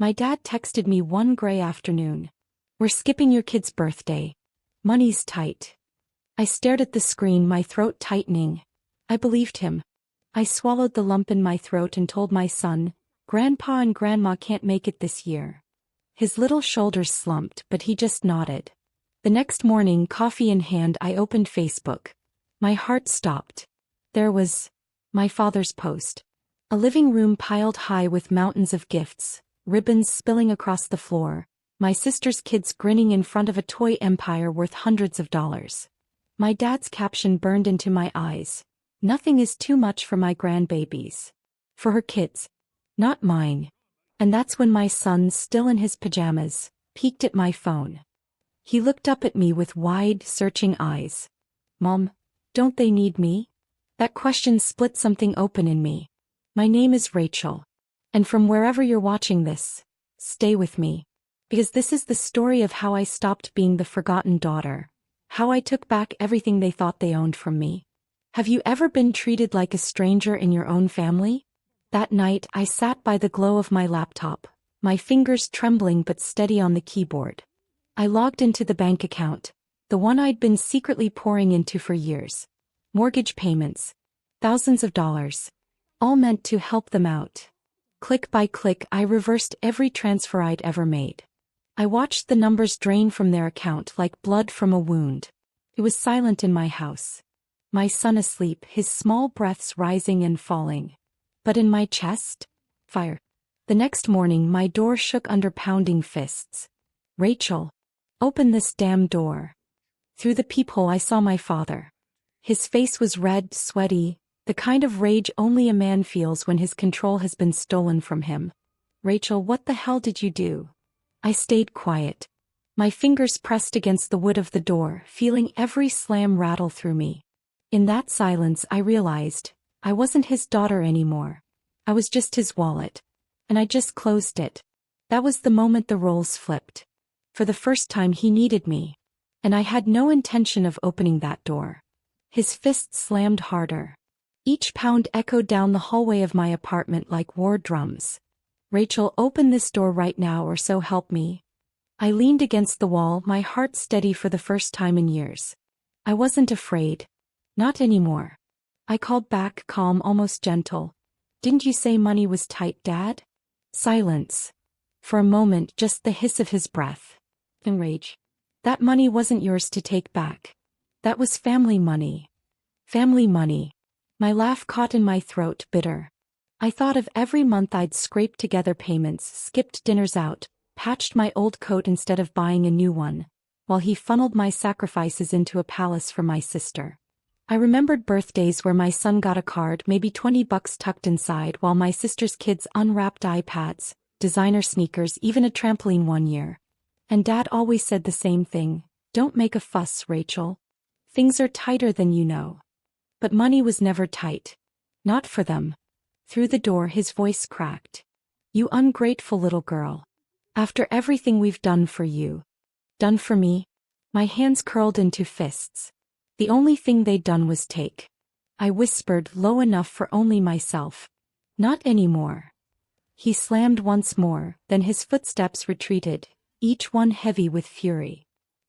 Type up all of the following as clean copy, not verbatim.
My dad texted me one gray afternoon. "We're skipping your kid's birthday. Money's tight." I stared at the screen, my throat tightening. I believed him. I swallowed the lump in my throat and told my son, "Grandpa and Grandma can't make it this year." His little shoulders slumped, but he just nodded. The next morning, coffee in hand, I opened Facebook. My heart stopped. There was my father's post. A living room piled high with mountains of gifts, ribbons spilling across the floor, my sister's kids grinning in front of a toy empire worth hundreds of dollars. My dad's caption burned into my eyes. "Nothing is too much for my grandbabies. For her kids. Not mine." And that's when my son, still in his pajamas, peeked at my phone. He looked up at me with wide, searching eyes. "Mom, don't they need me?" That question split something open in me. My name is Rachel. And from wherever you're watching this, stay with me. Because this is the story of how I stopped being the forgotten daughter. How I took back everything they thought they owned from me. Have you ever been treated like a stranger in your own family? That night, I sat by the glow of my laptop, my fingers trembling but steady on the keyboard. I logged into the bank account, the one I'd been secretly pouring into for years. Mortgage payments. Thousands of dollars. All meant to help them out. Click by click, I reversed every transfer I'd ever made. I watched the numbers drain from their account like blood from a wound. It was silent in my house. My son asleep, his small breaths rising and falling. But in my chest, fire. The next morning, my door shook under pounding fists. "Rachel, open this damn door." Through the peephole, I saw my father. His face was red, sweaty, the kind of rage only a man feels when his control has been stolen from him. "Rachel, what the hell did you do?" I stayed quiet. My fingers pressed against the wood of the door, feeling every slam rattle through me. In that silence, I realized I wasn't his daughter anymore. I was just his wallet. And I just closed it. That was the moment the roles flipped. For the first time, he needed me. And I had no intention of opening that door. His fists slammed harder. Each pound echoed down the hallway of my apartment like war drums. "Rachel, open this door right now or so help me." I leaned against the wall, my heart steady for the first time in years. I wasn't afraid. Not anymore. I called back, calm, almost gentle. "Didn't you say money was tight, Dad?" Silence. For a moment, just the hiss of his breath. Enrage. "That money wasn't yours to take back. That was family money." Family money. My laugh caught in my throat, bitter. I thought of every month I'd scraped together payments, skipped dinners out, patched my old coat instead of buying a new one, while he funneled my sacrifices into a palace for my sister. I remembered birthdays where my son got a card, maybe $20 tucked inside, while my sister's kids unwrapped iPads, designer sneakers, even a trampoline one year. And Dad always said the same thing: "Don't make a fuss, Rachel. Things are tighter than you know." But money was never tight. Not for them. Through the door, his voice cracked. "You ungrateful little girl. After everything we've done for you. Done for me?" My hands curled into fists. The only thing they'd done was take. I whispered, low enough for only myself. "Not anymore." He slammed once more, then his footsteps retreated, each one heavy with fury.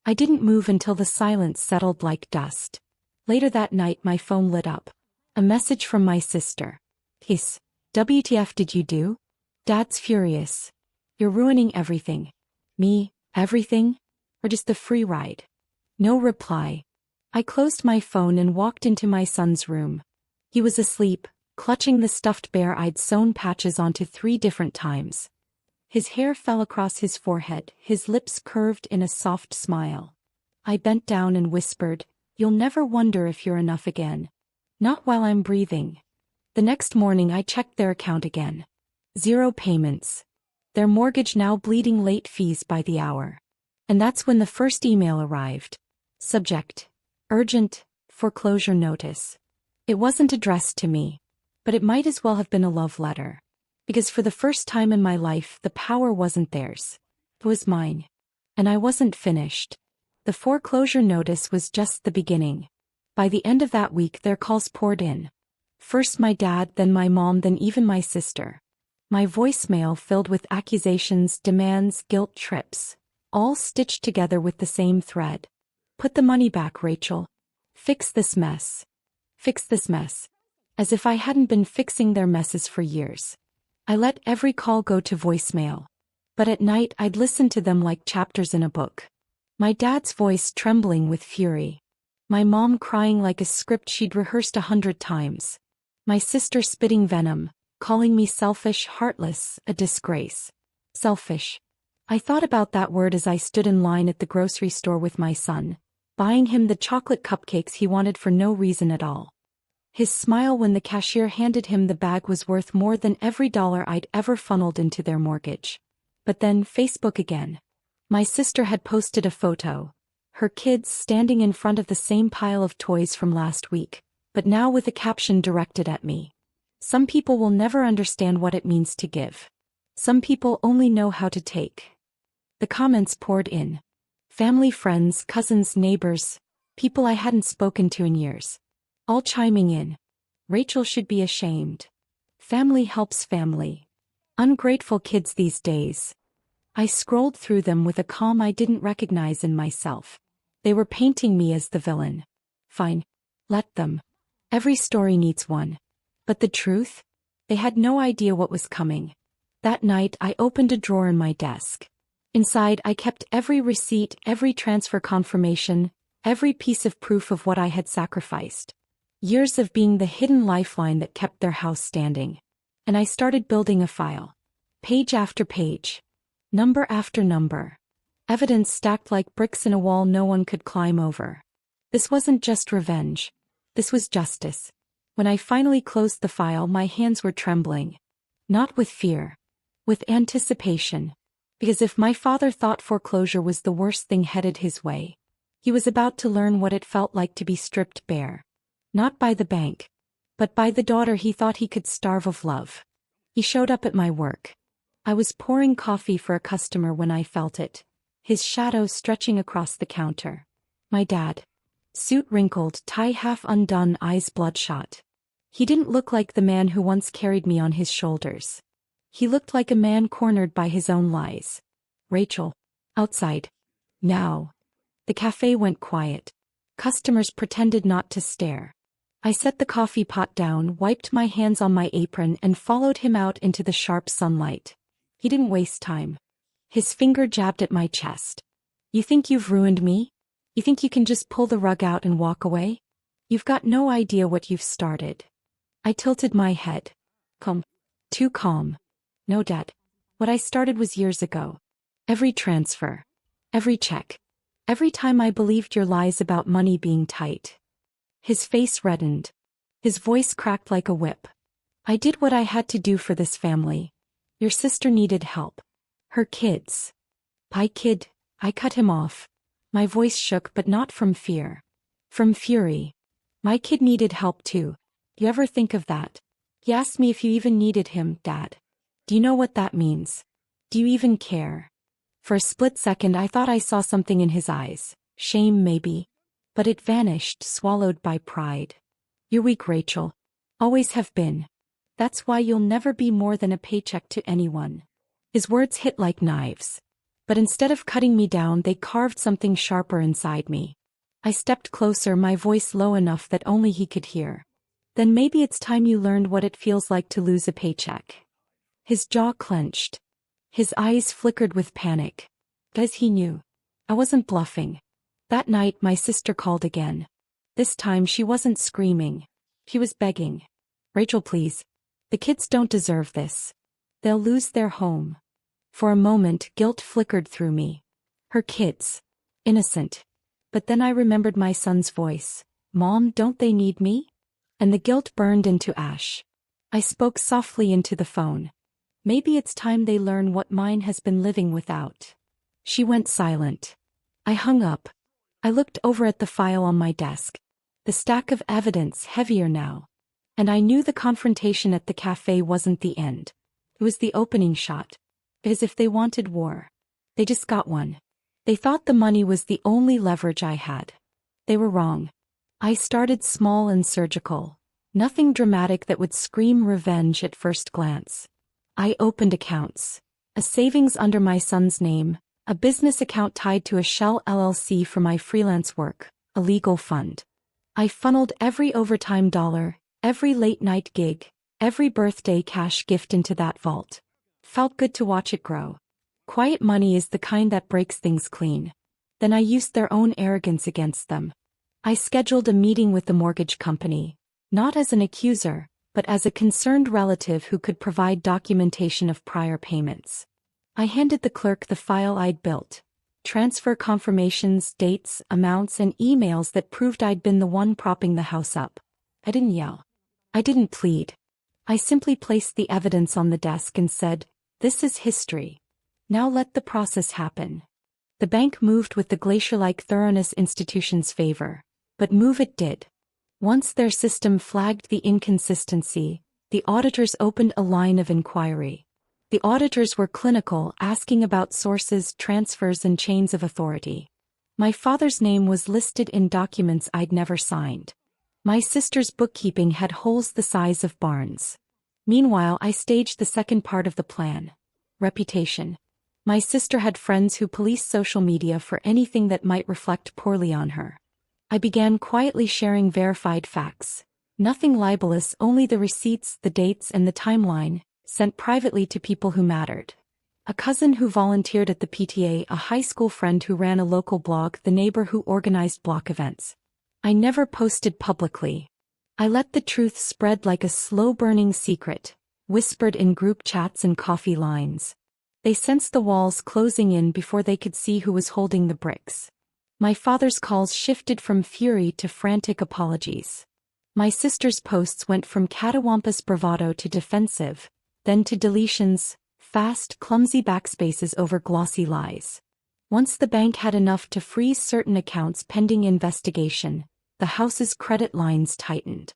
I didn't move until the silence settled like dust. Later that night, my phone lit up. A message from my sister. "Hiss. WTF did you do? Dad's furious. You're ruining everything." Me, everything? Or just the free ride? No reply. I closed my phone and walked into my son's room. He was asleep, clutching the stuffed bear I'd sewn patches onto 3 different times. His hair fell across his forehead, his lips curved in a soft smile. I bent down and whispered, "You'll never wonder if you're enough again. Not while I'm breathing." The next morning I checked their account again. 0 payments. Their mortgage now bleeding late fees by the hour. And that's when the first email arrived. Subject: Urgent, foreclosure notice. It wasn't addressed to me. But it might as well have been a love letter. Because for the first time in my life, the power wasn't theirs. It was mine. And I wasn't finished. The foreclosure notice was just the beginning. By the end of that week, their calls poured in. First my dad, then my mom, then even my sister. My voicemail filled with accusations, demands, guilt trips, all stitched together with the same thread. Put the money back, Rachel. Fix this mess. Fix this mess. As if I hadn't been fixing their messes for years. I let every call go to voicemail. But at night I'd listen to them like chapters in a book. My dad's voice trembling with fury. My mom crying like a script she'd rehearsed 100 times. My sister spitting venom, calling me selfish, heartless, a disgrace. Selfish. I thought about that word as I stood in line at the grocery store with my son, buying him the chocolate cupcakes he wanted for no reason at all. His smile when the cashier handed him the bag was worth more than every dollar I'd ever funneled into their mortgage. But then Facebook again. My sister had posted a photo. Her kids standing in front of the same pile of toys from last week, but now with a caption directed at me. Some people will never understand what it means to give. Some people only know how to take. The comments poured in. Family, friends, cousins, neighbors, people I hadn't spoken to in years. All chiming in. Rachel should be ashamed. Family helps family. Ungrateful kids these days. I scrolled through them with a calm I didn't recognize in myself. They were painting me as the villain. Fine. Let them. Every story needs one. But the truth? They had no idea what was coming. That night I opened a drawer in my desk. Inside I kept every receipt, every transfer confirmation, every piece of proof of what I had sacrificed. Years of being the hidden lifeline that kept their house standing. And I started building a file. Page after page. Number after number. Evidence stacked like bricks in a wall no one could climb over. This wasn't just revenge. This was justice. When I finally closed the file, my hands were trembling. Not with fear. With anticipation. Because if my father thought foreclosure was the worst thing headed his way, he was about to learn what it felt like to be stripped bare. Not by the bank, but by the daughter he thought he could starve of love. He showed up at my work. I was pouring coffee for a customer when I felt it, his shadow stretching across the counter. My dad. Suit wrinkled, tie half undone, eyes bloodshot. He didn't look like the man who once carried me on his shoulders. He looked like a man cornered by his own lies. Rachel. Outside. Now. The cafe went quiet. Customers pretended not to stare. I set the coffee pot down, wiped my hands on my apron and followed him out into the sharp sunlight. He didn't waste time. His finger jabbed at my chest. You think you've ruined me? You think you can just pull the rug out and walk away? You've got no idea what you've started. I tilted my head. Calm. Too calm. No, Dad. What I started was years ago. Every transfer. Every check. Every time I believed your lies about money being tight. His face reddened. His voice cracked like a whip. I did what I had to do for this family. Your sister needed help. Her kids. Kid. I cut him off. My voice shook, but not from fear. From fury. My kid needed help too. You ever think of that? He asked me if you even needed him, Dad. Do you know what that means? Do you even care? For a split second I thought I saw something in his eyes. Shame maybe. But it vanished, swallowed by pride. You're weak, Rachel. Always have been. That's why you'll never be more than a paycheck to anyone. His words hit like knives. But instead of cutting me down, they carved something sharper inside me. I stepped closer, my voice low enough that only he could hear. Then maybe it's time you learned what it feels like to lose a paycheck. His jaw clenched. His eyes flickered with panic. Because he knew. I wasn't bluffing. That night my sister called again. This time she wasn't screaming. She was begging. Rachel, please. The kids don't deserve this. They'll lose their home. For a moment guilt flickered through me. Her kids. Innocent. But then I remembered my son's voice. Mom, don't they need me? And the guilt burned into ash. I spoke softly into the phone. Maybe it's time they learn what mine has been living without. She went silent. I hung up. I looked over at the file on my desk. The stack of evidence heavier now. And I knew the confrontation at the cafe wasn't the end. It was the opening shot. Because if they wanted war, they just got one. They thought the money was the only leverage I had. They were wrong. I started small and surgical. Nothing dramatic that would scream revenge at first glance. I opened accounts. A savings under my son's name, a business account tied to a Shell LLC for my freelance work, a legal fund. I funneled every overtime dollar, every late-night gig, every birthday cash gift into that vault. Felt good to watch it grow. Quiet money is the kind that breaks things clean. Then I used their own arrogance against them. I scheduled a meeting with the mortgage company, not as an accuser, but as a concerned relative who could provide documentation of prior payments. I handed the clerk the file I'd built. Transfer confirmations, dates, amounts, and emails that proved I'd been the one propping the house up. I didn't yell. I didn't plead. I simply placed the evidence on the desk and said, "This is history. Now let the process happen." The bank moved with the glacier-like thoroughness institution's favor, but move it did. Once their system flagged the inconsistency, the auditors opened a line of inquiry. The auditors were clinical, asking about sources, transfers, and chains of authority. My father's name was listed in documents I'd never signed. My sister's bookkeeping had holes the size of barns. Meanwhile, I staged the second part of the plan. Reputation. My sister had friends who policed social media for anything that might reflect poorly on her. I began quietly sharing verified facts. Nothing libelous, only the receipts, the dates, and the timeline, sent privately to people who mattered. A cousin who volunteered at the PTA, a high school friend who ran a local blog, the neighbor who organized block events. I never posted publicly. I let the truth spread like a slow-burning secret, whispered in group chats and coffee lines. They sensed the walls closing in before they could see who was holding the bricks. My father's calls shifted from fury to frantic apologies. My sister's posts went from catawampus bravado to defensive, then to deletions, fast, clumsy backspaces over glossy lies. Once the bank had enough to freeze certain accounts pending investigation, the house's credit lines tightened.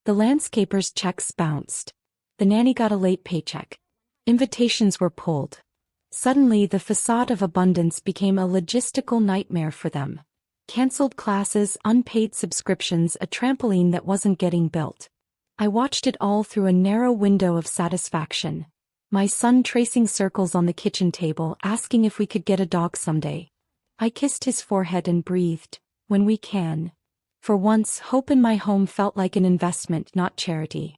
The landscaper's checks bounced. The nanny got a late paycheck. Invitations were pulled. Suddenly, the facade of abundance became a logistical nightmare for them. Cancelled classes, unpaid subscriptions, a trampoline that wasn't getting built. I watched it all through a narrow window of satisfaction. My son tracing circles on the kitchen table, asking if we could get a dog someday. I kissed his forehead and breathed, "When we can." For once, hope in my home felt like an investment, not charity.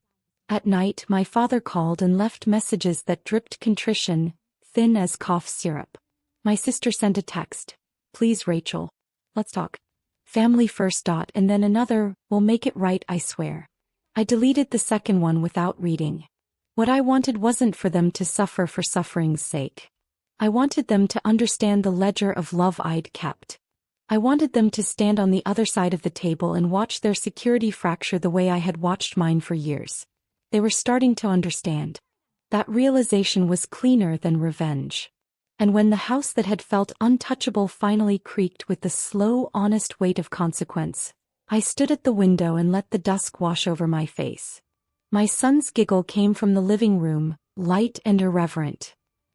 At night, my father called and left messages that dripped contrition, thin as cough syrup. My sister sent a text. "Please, Rachel. Let's talk. Family first. And then another, "We'll make it right, I swear." I deleted the second one without reading. What I wanted wasn't for them to suffer for suffering's sake. I wanted them to understand the ledger of love I'd kept. I wanted them to stand on the other side of the table and watch their security fracture the way I had watched mine for years. They were starting to understand. That realization was cleaner than revenge. And when the house that had felt untouchable finally creaked with the slow, honest weight of consequence, I stood at the window and let the dusk wash over my face. My son's giggle came from the living room, light and irreverent.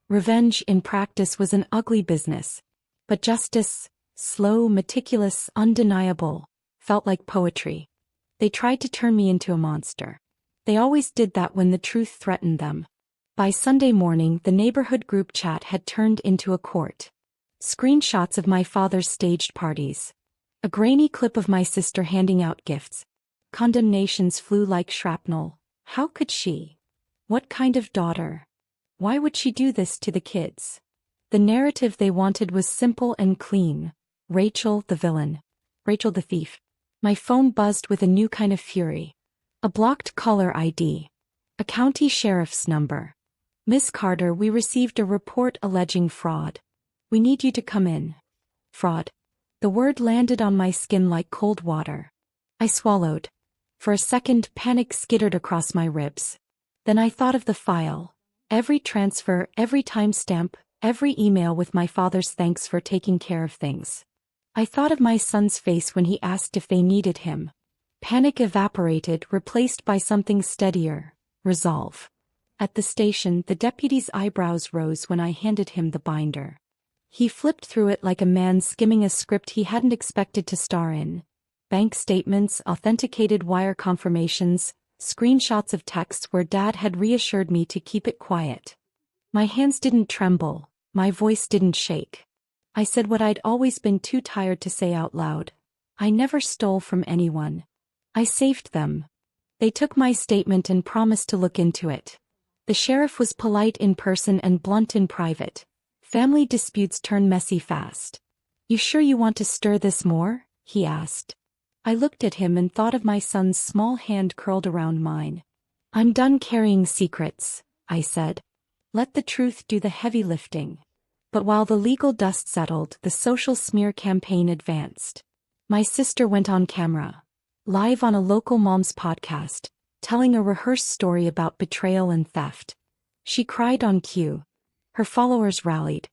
Revenge in practice was an ugly business, but justice, slow, meticulous, undeniable, felt like poetry. They tried to turn me into a monster. They always did that when the truth threatened them. By Sunday morning, the neighborhood group chat had turned into a court. Screenshots of my father's staged parties. A grainy clip of my sister handing out gifts. Condemnations flew like shrapnel. How could she? What kind of daughter? Why would she do this to the kids? The narrative they wanted was simple and clean. Rachel the villain. Rachel the thief. My phone buzzed with a new kind of fury. A blocked caller ID. A county sheriff's number. "Miss Carter, we received a report alleging fraud. We need you to come in." Fraud. The word landed on my skin like cold water. I swallowed. For a second, panic skittered across my ribs. Then I thought of the file. Every transfer, every timestamp, every email with my father's thanks for taking care of things. I thought of my son's face when he asked if they needed him. Panic evaporated, replaced by something steadier. Resolve. At the station, the deputy's eyebrows rose when I handed him the binder. He flipped through it like a man skimming a script he hadn't expected to star in. Bank statements, authenticated wire confirmations, screenshots of texts where Dad had reassured me to keep it quiet. My hands didn't tremble, my voice didn't shake. I said what I'd always been too tired to say out loud. I never stole from anyone. I saved them. They took my statement and promised to look into it. The sheriff was polite in person and blunt in private. Family disputes turn messy fast. You sure you want to stir this more? He asked. I looked at him and thought of my son's small hand curled around mine. I'm done carrying secrets, I said. Let the truth do the heavy lifting. But while the legal dust settled, the social smear campaign advanced. My sister went on camera, live on a local mom's podcast, telling a rehearsed story about betrayal and theft. She cried on cue. Her followers rallied.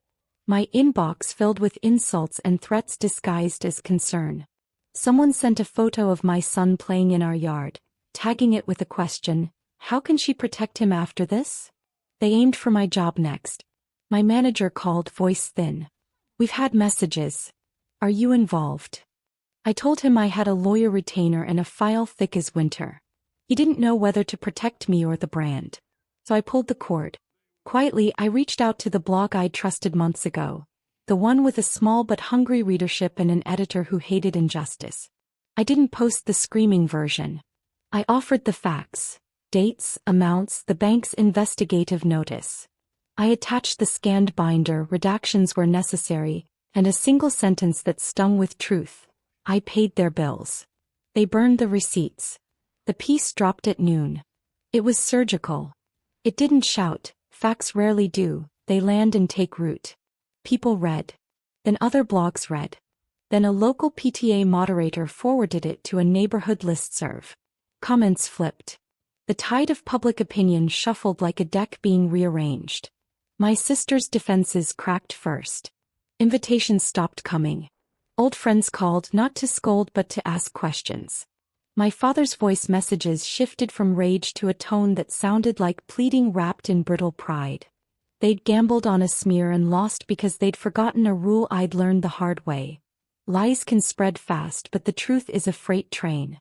My inbox filled with insults and threats disguised as concern. Someone sent a photo of my son playing in our yard, tagging it with a question, how can she protect him after this? They aimed for my job next. My manager called, voice thin. We've had messages. Are you involved? I told him I had a lawyer retainer and a file thick as winter. He didn't know whether to protect me or the brand. So I pulled the cord. Quietly, I reached out to the blog I'd trusted months ago. The one with a small but hungry readership and an editor who hated injustice. I didn't post the screaming version. I offered the facts, dates, amounts, the bank's investigative notice. I attached the scanned binder, redactions where necessary, and a single sentence that stung with truth. I paid their bills. They burned the receipts. The piece dropped at noon. It was surgical. It didn't shout, facts rarely do, they land and take root. People read. Then other blogs read. Then a local PTA moderator forwarded it to a neighborhood listserv. Comments flipped. The tide of public opinion shuffled like a deck being rearranged. My sister's defenses cracked first. Invitations stopped coming. Old friends called not to scold but to ask questions. My father's voice messages shifted from rage to a tone that sounded like pleading wrapped in brittle pride. They'd gambled on a smear and lost because they'd forgotten a rule I'd learned the hard way. Lies can spread fast, but the truth is a freight train.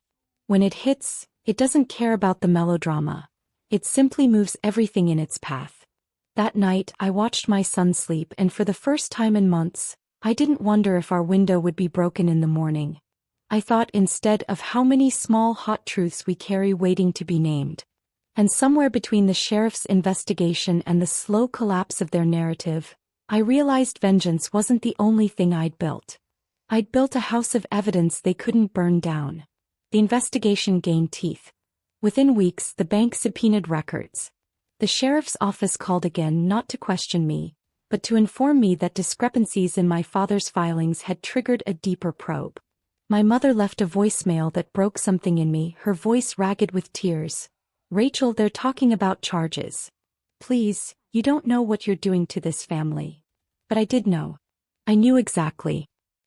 When it hits, it doesn't care about the melodrama. It simply moves everything in its path. That night, I watched my son sleep, and for the first time in months, I didn't wonder if our window would be broken in the morning. I thought instead of how many small hot truths we carry waiting to be named. And somewhere between the sheriff's investigation and the slow collapse of their narrative, I realized vengeance wasn't the only thing I'd built. I'd built a house of evidence they couldn't burn down. The investigation gained teeth. Within weeks, the bank subpoenaed records. The sheriff's office called again not to question me, but to inform me that discrepancies in my father's filings had triggered a deeper probe. My mother left a voicemail that broke something in me, her voice ragged with tears. Rachel, they're talking about charges. Please, you don't know what you're doing to this family. But I did know. I knew exactly.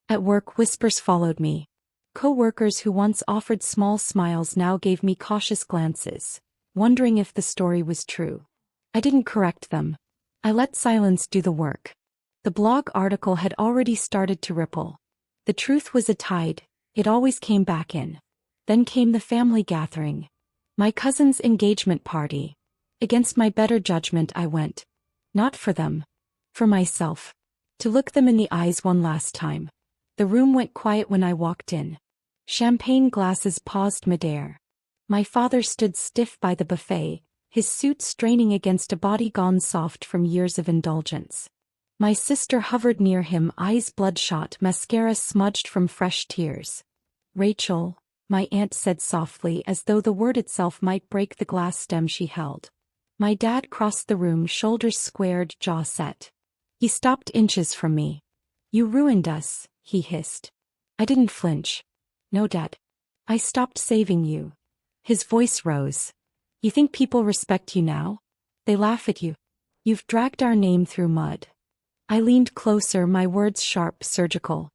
At work, whispers followed me. Co-workers who once offered small smiles now gave me cautious glances, wondering if the story was true. I didn't correct them. I let silence do the work. The blog article had already started to ripple. The truth was a tide, it always came back in. Then came the family gathering. My cousin's engagement party. Against my better judgment I went. Not for them. For myself. To look them in the eyes one last time. The room went quiet when I walked in. Champagne glasses paused midair. My father stood stiff by the buffet, his suit straining against a body gone soft from years of indulgence. My sister hovered near him, eyes bloodshot, mascara smudged from fresh tears. Rachel, my aunt said softly, as though the word itself might break the glass stem she held. My dad crossed the room, shoulders squared, jaw set. He stopped inches from me. You ruined us, he hissed. I didn't flinch. No, Dad. I stopped saving you. His voice rose. You think people respect you now? They laugh at you. You've dragged our name through mud. I leaned closer, my words sharp, surgical.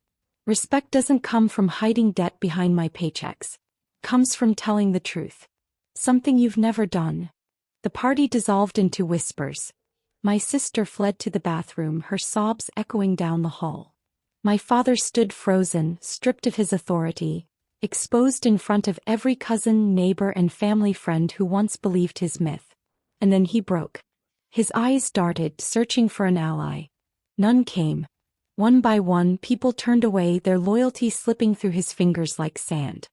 Respect doesn't come from hiding debt behind my paychecks. Comes from telling the truth. Something you've never done. The party dissolved into whispers. My sister fled to the bathroom, her sobs echoing down the hall. My father stood frozen, stripped of his authority. exposed in front of every cousin, neighbor, and family friend who once believed his myth. And then he broke. His eyes darted, searching for an ally. None came. One by one, people turned away, their loyalty slipping through his fingers like sand.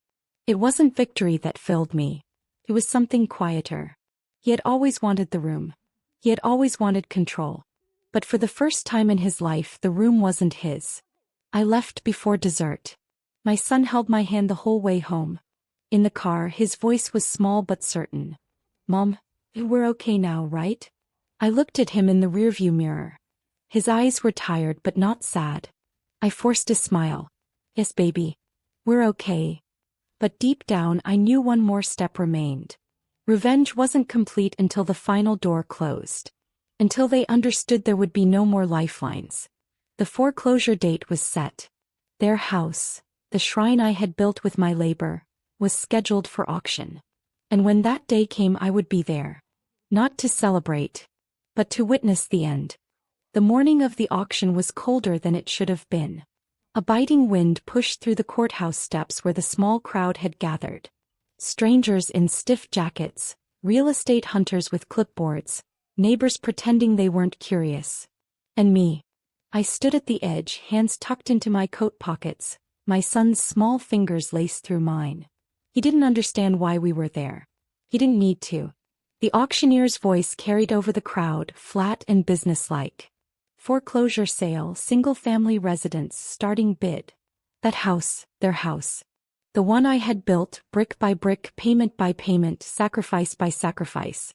It wasn't victory that filled me. It was something quieter. He had always wanted the room. He had always wanted control. But for the first time in his life, the room wasn't his. I left before dessert. My son held my hand the whole way home. In the car, his voice was small but certain. "Mom, we're okay now, right?" I looked at him in the rearview mirror. His eyes were tired but not sad. I forced a smile. "Yes, baby. We're okay." But deep down, I knew one more step remained. Revenge wasn't complete until the final door closed. Until they understood there would be no more lifelines. The foreclosure date was set. Their house, the shrine I had built with my labor, was scheduled for auction. And when that day came, I would be there. Not to celebrate, but to witness the end. The morning of the auction was colder than it should have been. A biting wind pushed through the courthouse steps where the small crowd had gathered. Strangers in stiff jackets, real estate hunters with clipboards, neighbors pretending they weren't curious. And me. I stood at the edge, hands tucked into my coat pockets, my son's small fingers laced through mine. He didn't understand why we were there. He didn't need to. The auctioneer's voice carried over the crowd, flat and businesslike. Foreclosure sale, single-family residence, starting bid. That house, their house. The one I had built, brick by brick, payment by payment, sacrifice by sacrifice.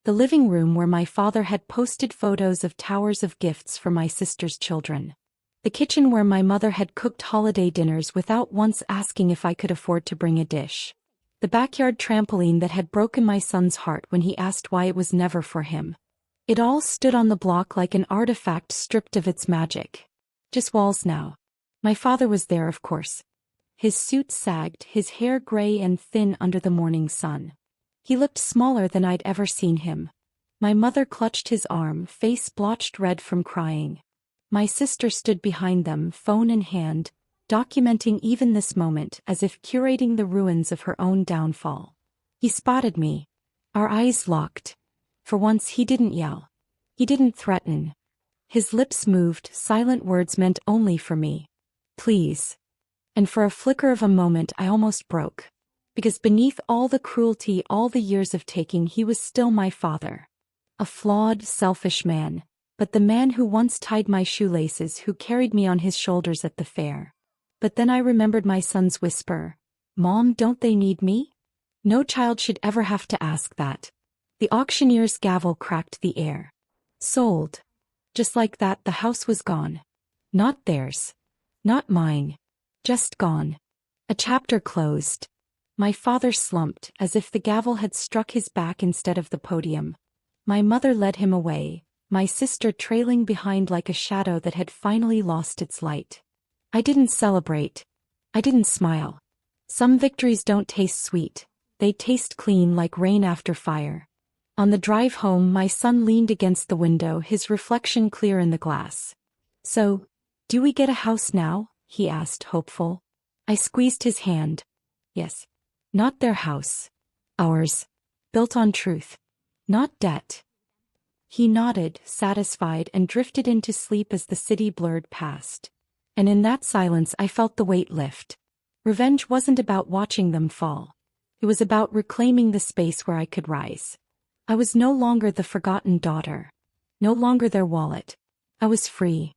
The living room where my father had posted photos of towers of gifts for my sister's children. The kitchen where my mother had cooked holiday dinners without once asking if I could afford to bring a dish. The backyard trampoline that had broken my son's heart when he asked why it was never for him. It all stood on the block like an artifact stripped of its magic. Just walls now. My father was there, of course. His suit sagged, his hair gray and thin under the morning sun. He looked smaller than I'd ever seen him. My mother clutched his arm, face blotched red from crying. My sister stood behind them, phone in hand, documenting even this moment as if curating the ruins of her own downfall. He spotted me. Our eyes locked. For once he didn't yell. He didn't threaten. His lips moved, silent words meant only for me. "Please." And for a flicker of a moment I almost broke. Because beneath all the cruelty, all the years of taking, he was still my father. A flawed, selfish man, but the man who once tied my shoelaces, who carried me on his shoulders at the fair. But then I remembered my son's whisper, "Mom, don't they need me?" No child should ever have to ask that. The auctioneer's gavel cracked the air. Sold. Just like that, the house was gone. Not theirs. Not mine. Just gone. A chapter closed. My father slumped, as if the gavel had struck his back instead of the podium. My mother led him away, my sister trailing behind like a shadow that had finally lost its light. I didn't celebrate. I didn't smile. Some victories don't taste sweet. They taste clean like rain after fire. On the drive home, my son leaned against the window, his reflection clear in the glass. "So, do we get a house now?" he asked, hopeful. I squeezed his hand. "Yes. Not their house. Ours. Built on truth. Not debt." He nodded, satisfied, and drifted into sleep as the city blurred past. And in that silence I felt the weight lift. Revenge wasn't about watching them fall. It was about reclaiming the space where I could rise. I was no longer the forgotten daughter. No longer their wallet. I was free.